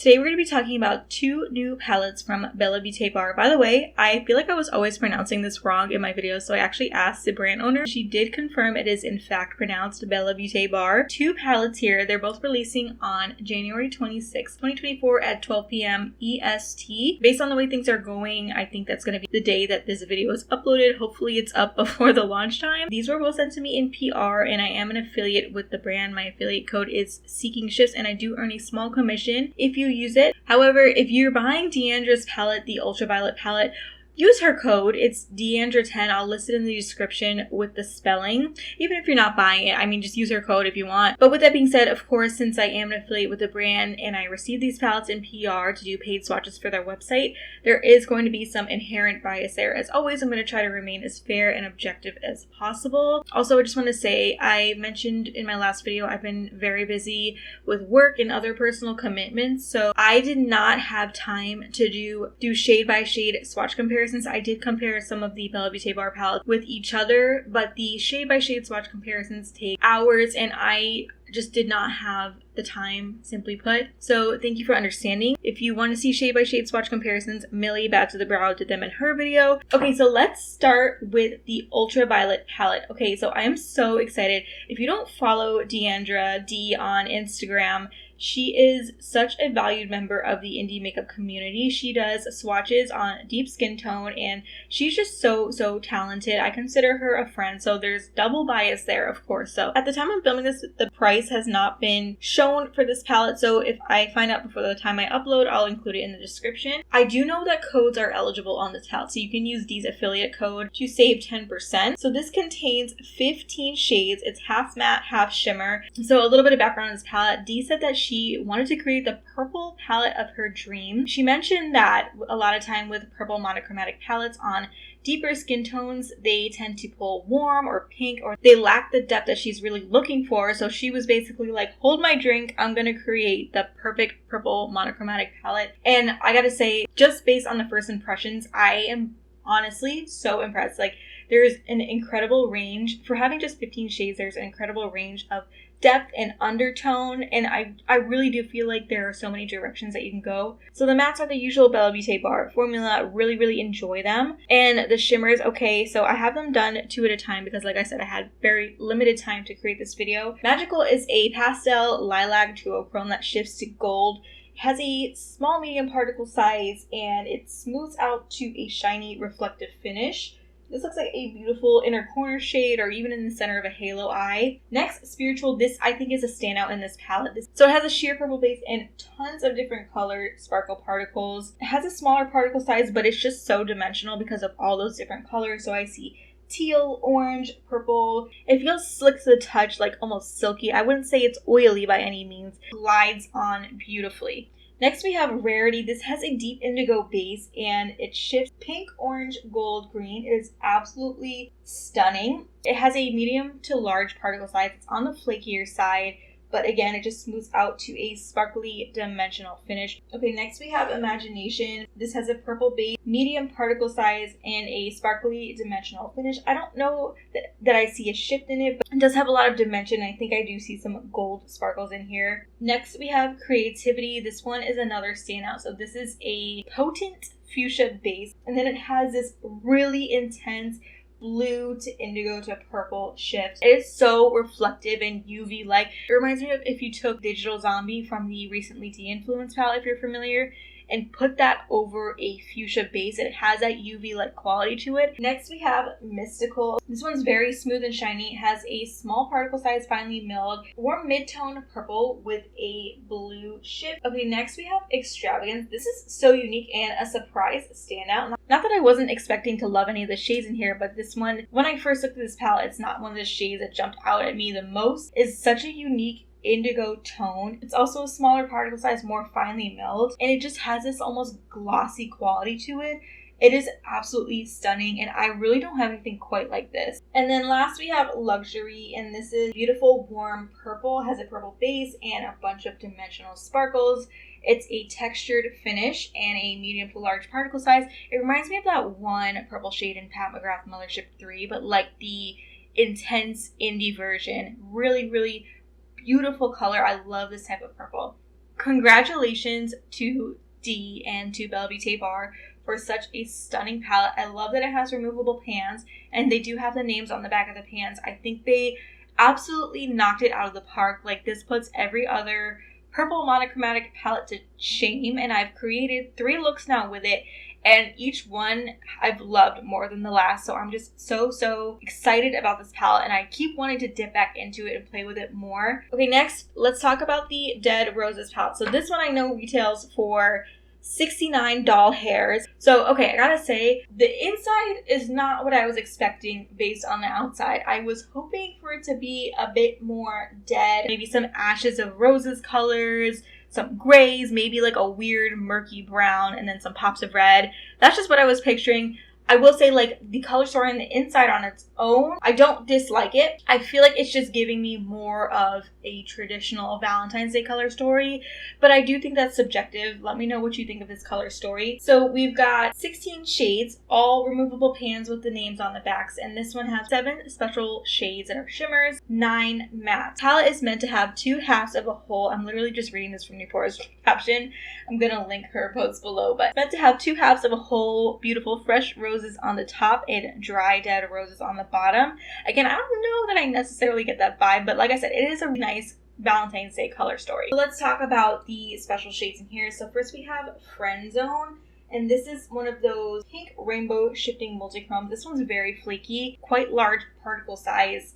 Today we're going to be talking about 2 new palettes from BellaBeautéBar. By the way, I feel like I was always pronouncing this wrong in my videos, so I actually asked the brand owner. She did confirm it is in fact pronounced BellaBeautéBar. 2 palettes here. They're both releasing on January 26, 2024 at 12 p.m. EST. Based on the way things are going, I think that's going to be the day that this video is uploaded. Hopefully it's up before the launch time. These were both sent to me in PR, and I am an affiliate with the brand. My affiliate code is SEEKINGSHIFTS, and I do earn a small commission if you use it. However, if you're buying Deandra's palette, the Ultraviolet palette, use her code. It's Deandra10. I'll list it in the description with the spelling. Even if you're not buying it, I mean, just use her code if you want. But with that being said, of course, since I am an affiliate with the brand and I receive these palettes in PR to do paid swatches for their website, there is going to be some inherent bias there. As always, I'm going to try to remain as fair and objective as possible. Also, I just want to say, I mentioned in my last video, I've been very busy with work and other personal commitments, so I did not have time to do shade by shade swatch comparisons. I did compare some of the BellaBeautéBar palettes with each other, but the shade by shade swatch comparisons take hours and I just did not have the time, simply put. So thank you for understanding. If you want to see shade by shade swatch comparisons, Millie Bad to the Brow did them in her video. Okay, so let's start with the Ultraviolet palette. Okay, so I am so excited. If you don't follow Deandra D on Instagram, she is such a valued member of the indie makeup community. She does swatches on deep skin tone and she's just so talented. I consider her a friend, so there's double bias there, of course. So at the time I'm filming this, the price has not been shown for this palette, so if I find out before the time I upload, I'll include it in the description. I do know that codes are eligible on this palette, so you can use Dee's affiliate code to save 10%. So this contains 15 shades. It's half matte, half shimmer. So a little bit of background on this palette. Dee said that she wanted to create the purple palette of her dream. She mentioned that a lot of time with purple monochromatic palettes on deeper skin tones, they tend to pull warm or pink, or they lack the depth that she's really looking for. So she was basically like, hold my drink, I'm gonna create the perfect purple monochromatic palette. And I gotta say, just based on the first impressions, I am honestly so impressed. Like, there's an incredible range. For having just 15 shades, there's an incredible range of depth and undertone, and I really do feel like there are so many directions that you can go. So the mattes are the usual BellaBeautéBar formula. Really enjoy them. And the shimmers, okay, so I have them done 2 at a time because, like I said, I had very limited time to create this video. Magical is a pastel lilac duochrome that shifts to gold. It has a small medium particle size and it smooths out to a shiny reflective finish. This looks like a beautiful inner corner shade or even in the center of a halo eye. Next, Spiritual. This I think is a standout in this palette. So it has a sheer purple base and tons of different colored sparkle particles. It has a smaller particle size, but it's just so dimensional because of all those different colors. So I see teal, orange, purple. It feels slick to the touch, like almost silky. I wouldn't say it's oily by any means. It glides on beautifully. Next we have Rarity. This has a deep indigo base and it shifts pink, orange, gold, green. It is absolutely stunning. It has a medium to large particle size. It's on the flakier side, but again, it just smooths out to a sparkly dimensional finish. Okay, next we have Imagination. This has a purple base, medium particle size, and a sparkly dimensional finish. I don't know that I see a shift in it, but it does have a lot of dimension. I think I do see some gold sparkles in here. Next we have Creativity. This one is another standout. So this is a potent fuchsia base, and then it has this really intense blue to indigo to purple shift. It is so reflective and UV-like. It reminds me of if you took Digital Zombie from the recently de-influenced palette, if you're familiar, and put that over a fuchsia base. It has that UV-like quality to it. Next we have Mystical. This one's very smooth and shiny. It has a small particle size, finely milled, warm mid-tone purple with a blue shift. Okay, next we have Extravagance. This is so unique and a surprise standout. Not that I wasn't expecting to love any of the shades in here, but this one, when I first looked at this palette, it's not one of the shades that jumped out at me the most. It's such a unique indigo tone. It's also a smaller particle size, more finely milled, and it just has this almost glossy quality to it. It is absolutely stunning, and I really don't have anything quite like this. And then last we have Luxury, and this is beautiful warm purple, has a purple base and a bunch of dimensional sparkles. It's a textured finish and a medium to large particle size. It reminds me of that one purple shade in Pat McGrath Mothership 3, but like the intense indie version. Really beautiful color. I love this type of purple. congratulations to Dee and to BellaBeautéBar for such a stunning palette. I love that it has removable pans, and they do have the names on the back of the pans. I think they absolutely knocked it out of the park. Like, this puts every other purple monochromatic palette to shame, and I've created 3 looks now with it, and each one I've loved more than the last. So I'm just so excited about this palette, and I keep wanting to dip back into it and play with it more. Okay, next, let's talk about the Dead Roses palette. So this one I know retails for $69 hairs. So, okay, I gotta say, the inside is not what I was expecting based on the outside. I was hoping for it to be a bit more dead, maybe some ashes of roses colors, some grays, maybe like a weird murky brown, and then some pops of red. That's just what I was picturing. I will say, like, the color story on the inside on its own, I don't dislike it. I feel like it's just giving me more of a traditional Valentine's Day color story, but I do think that's subjective. Let me know what you think of this color story. So we've got 16 shades, all removable pans with the names on the backs, and this one has 7 special shades that are shimmers, 9 mattes. Palette is meant to have 2 halves of a whole. I'm literally just reading this from NOOPURS caption. I'm gonna link her post below, but meant to have 2 halves of a whole, beautiful fresh roses on the top and dry dead roses on the bottom. Again, I don't know that I necessarily get that vibe, but like I said, it is a nice Valentine's Day color story. So let's talk about the special shades in here. So first we have Friend Zone, and this is one of those pink rainbow shifting multichromes. This one's very flaky, quite large particle size,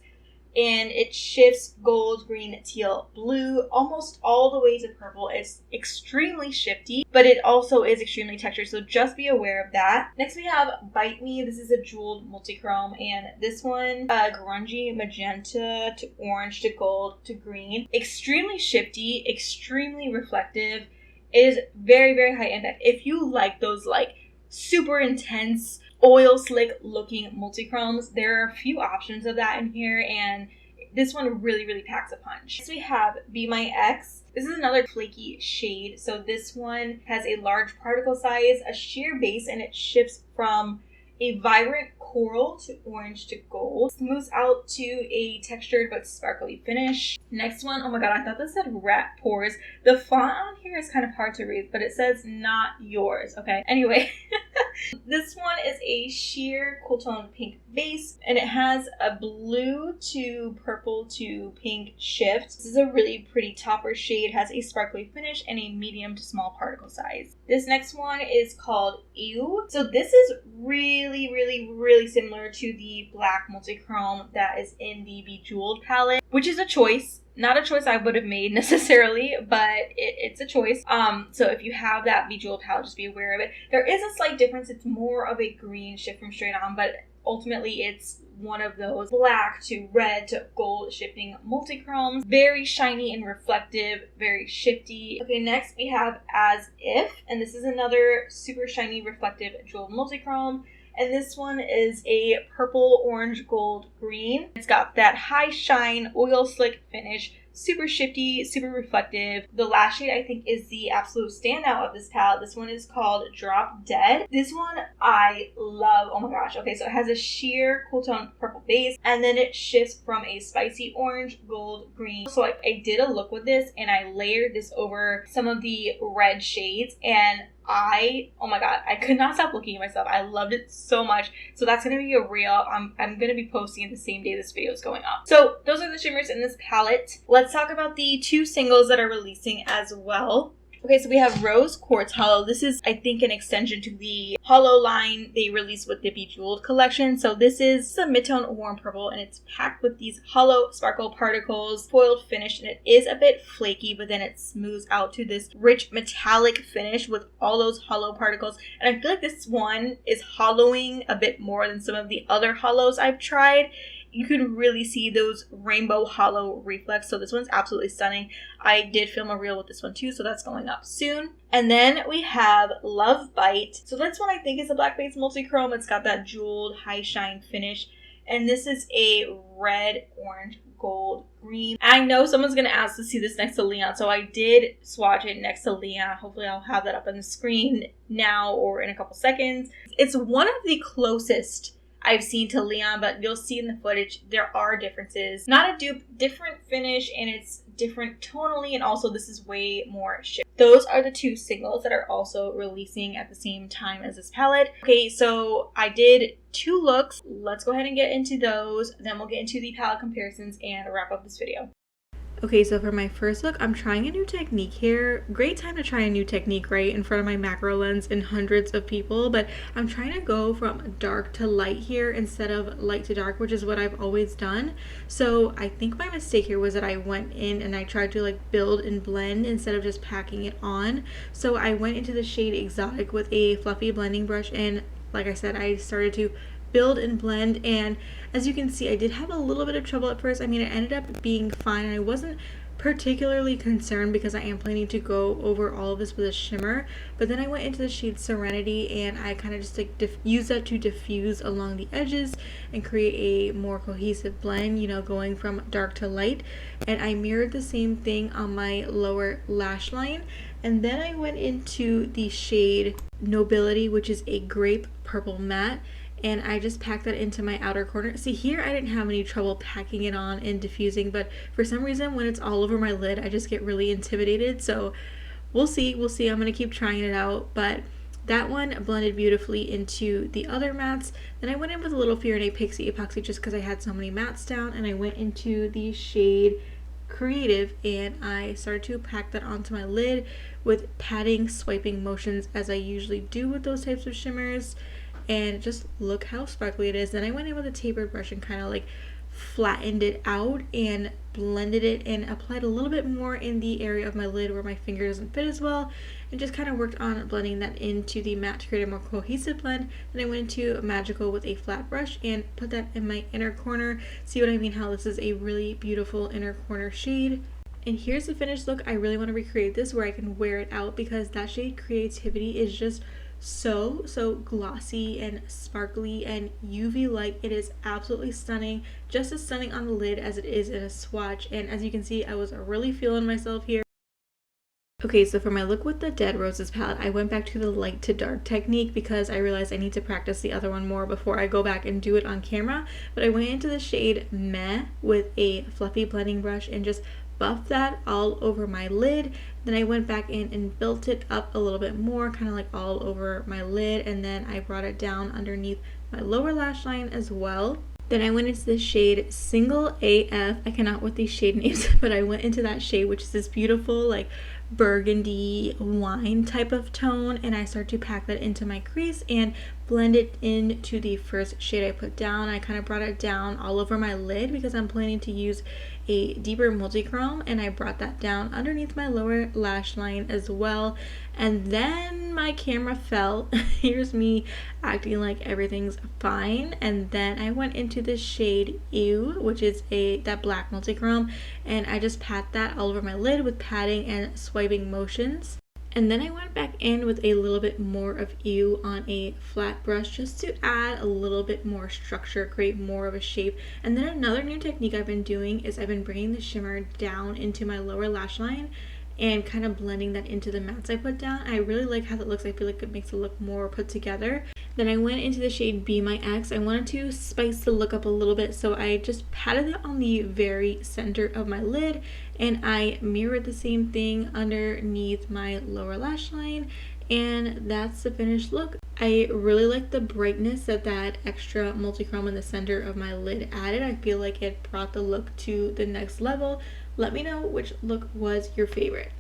and it shifts gold, green, teal, blue, almost all the way to purple. It's extremely shifty, but it also is extremely textured, so just be aware of that. Next we have Bite Me. This is a jeweled multichrome, and this one, grungy magenta to orange to gold to green. Extremely shifty, extremely reflective. It is very high impact. If you like those like super intense oil slick looking multichromes, there are a few options of that in here, and this one really packs a punch. Next we have Be My Ex. This is another flaky shade. So this one has a large particle size, a sheer base, and it shifts from a vibrant coral to orange to gold. Smooths out to a textured but sparkly finish. Next one, oh my god, I thought this said Rat Pores. The font on here is kind of hard to read, but it says Not Yours, okay? Anyway, this one is a sheer cool tone pink base, and it has a blue to purple to pink shift. This is a really pretty topper shade, has a sparkly finish and a medium to small particle size. This next one is called Ew. So this is really similar to the black multichrome that is in the Bejeweled palette, which is a choice. Not a choice I would have made necessarily, but it's a choice. So if you have that Bejeweled palette, just be aware of it. There is a slight difference. It's more of a green shift from straight on, but ultimately it's one of those black to red to gold shifting multichromes. Very shiny and reflective, very shifty. Okay, next we have As If, and this is another super shiny, reflective jeweled multichrome. And this one is a purple, orange, gold, green. It's got that high shine, oil slick finish, super shifty, super reflective. The last shade I think is the absolute standout of this palette. This one is called Drop Dead. This one I love. Oh my gosh. Okay, so it has a sheer cool tone purple base, and then it shifts from a spicy orange, gold, green. So I did a look with this, and I layered this over some of the red shades, and oh my god, I could not stop looking at myself. I loved it so much. So that's going to be a reel. I'm going to be posting it the same day this video is going up. So those are the shimmers in this palette. Let's talk about the 2 singles that are releasing as well. Okay, so we have Rose Quartz Hollow. This is, I think, an extension to the Hollow line they released with the Bejeweled collection. So this is a mid-tone warm purple, and it's packed with these hollow sparkle particles, foiled finish, and it is a bit flaky, but then it smooths out to this rich metallic finish with all those hollow particles. And I feel like this one is hollowing a bit more than some of the other hollows I've tried. You can really see those rainbow hollow reflex. So this one's absolutely stunning. I did film a reel with this one too, so that's going up soon. And then we have Love Bite. So this one I think is a black base multichrome. It's got that jeweled high shine finish. And this is a red, orange, gold, green. I know someone's going to ask to see this next to Leon, so I did swatch it next to Leon. Hopefully I'll have that up on the screen now or in a couple seconds. It's one of the closest I've seen to Leon, but you'll see in the footage there are differences. Not a dupe, different finish, and it's different tonally, and also this is way more shift. Those are the 2 singles that are also releasing at the same time as this palette. Okay, so I did 2 looks. Let's go ahead and get into those. Then we'll get into the palette comparisons and wrap up this video. Okay, so for my first look, I'm trying a new technique here. Great time to try a new technique, right, in front of my macro lens and hundreds of people, but I'm trying to go from dark to light here instead of light to dark, which is what I've always done. So I think my mistake here was that I went in and I tried to like build and blend instead of just packing it on. So I went into the shade Exotic with a fluffy blending brush, and like I said, I started to build and blend, and as you can see, I did have a little bit of trouble at first. I mean, it ended up being fine, and I wasn't particularly concerned because I am planning to go over all of this with a shimmer. But then I went into the shade Serenity, and I kind of just like use that to diffuse along the edges and create a more cohesive blend, you know, going from dark to light. And I mirrored the same thing on my lower lash line. And then I went into the shade Nobility, which is a grape purple matte, and I just packed that into my outer corner. See, here I didn't have any trouble packing it on and diffusing, but for some reason when it's all over my lid, I just get really intimidated. So we'll see. I'm gonna keep trying it out, but that one blended beautifully into the other mattes. Then I went in with a little Fear and a Pixie Epoxy just because I had so many mattes down, and I went into the shade Creative, and I started to pack that onto my lid with patting, swiping motions as I usually do with those types of shimmers. And just look how sparkly it is. Then I went in with a tapered brush and kind of like flattened it out and blended it and applied a little bit more in the area of my lid where my finger doesn't fit as well, and just kind of worked on blending that into the matte to create a more cohesive blend. Then I went into Magical with a flat brush and put that in my inner corner. See what I mean? How this is a really beautiful inner corner shade. And here's the finished look. I really want to recreate this where I can wear it out because that shade Creativity is just so glossy and sparkly and UV light. It is absolutely stunning, just as stunning on the lid as it is in a swatch. And as you can see, I was really feeling myself here. Okay, so for my look with the Dead Roses palette, I went back to the light to dark technique because I realized I need to practice the other one more before I go back and do it on camera. But I went into the shade Meh with a fluffy blending brush and just buffed that all over my lid. Then I went back in and built it up a little bit more, kind of like all over my lid, and then I brought it down underneath my lower lash line as well. Then I went into the shade Single AF. I cannot with these shade names, but I went into that shade, which is this beautiful like burgundy wine type of tone, and I start to pack that into my crease and blend it into the first shade I put down. I kind of brought it down all over my lid because I'm planning to use a deeper multi-chrome, and I brought that down underneath my lower lash line as well. And then my camera fell. Here's me acting like everything's fine, and then I went into the shade Ew, which is that black multi-chrome, and I just pat that all over my lid with patting and swiping motions. And then I went back in with a little bit more of Ew on a flat brush just to add a little bit more structure, create more of a shape. And then another new technique I've been doing is I've been bringing the shimmer down into my lower lash line and kind of blending that into the mattes I put down. I really like how that looks. I feel like it makes it look more put together. Then I went into the shade Be My Ex. I wanted to spice the look up a little bit, so I just patted it on the very center of my lid, and I mirrored the same thing underneath my lower lash line, and that's the finished look. I really like the brightness that extra multi-chrome in the center of my lid added. I feel like it brought the look to the next level. Let me know which look was your favorite.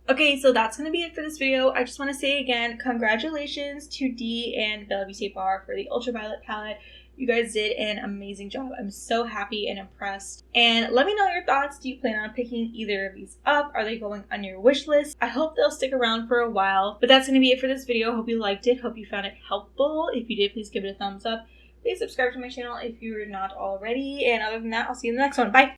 Okay, so that's going to be it for this video. I just want to say again, congratulations to Dee and BellaBeautéBar for the Ultraviolet Palette. You guys did an amazing job. I'm so happy and impressed. And let me know your thoughts. Do you plan on picking either of these up? Are they going on your wish list? I hope they'll stick around for a while. But that's going to be it for this video. Hope you liked it. Hope you found it helpful. If you did, please give it a thumbs up. Please subscribe to my channel if you're not already. And other than that, I'll see you in the next one. Bye!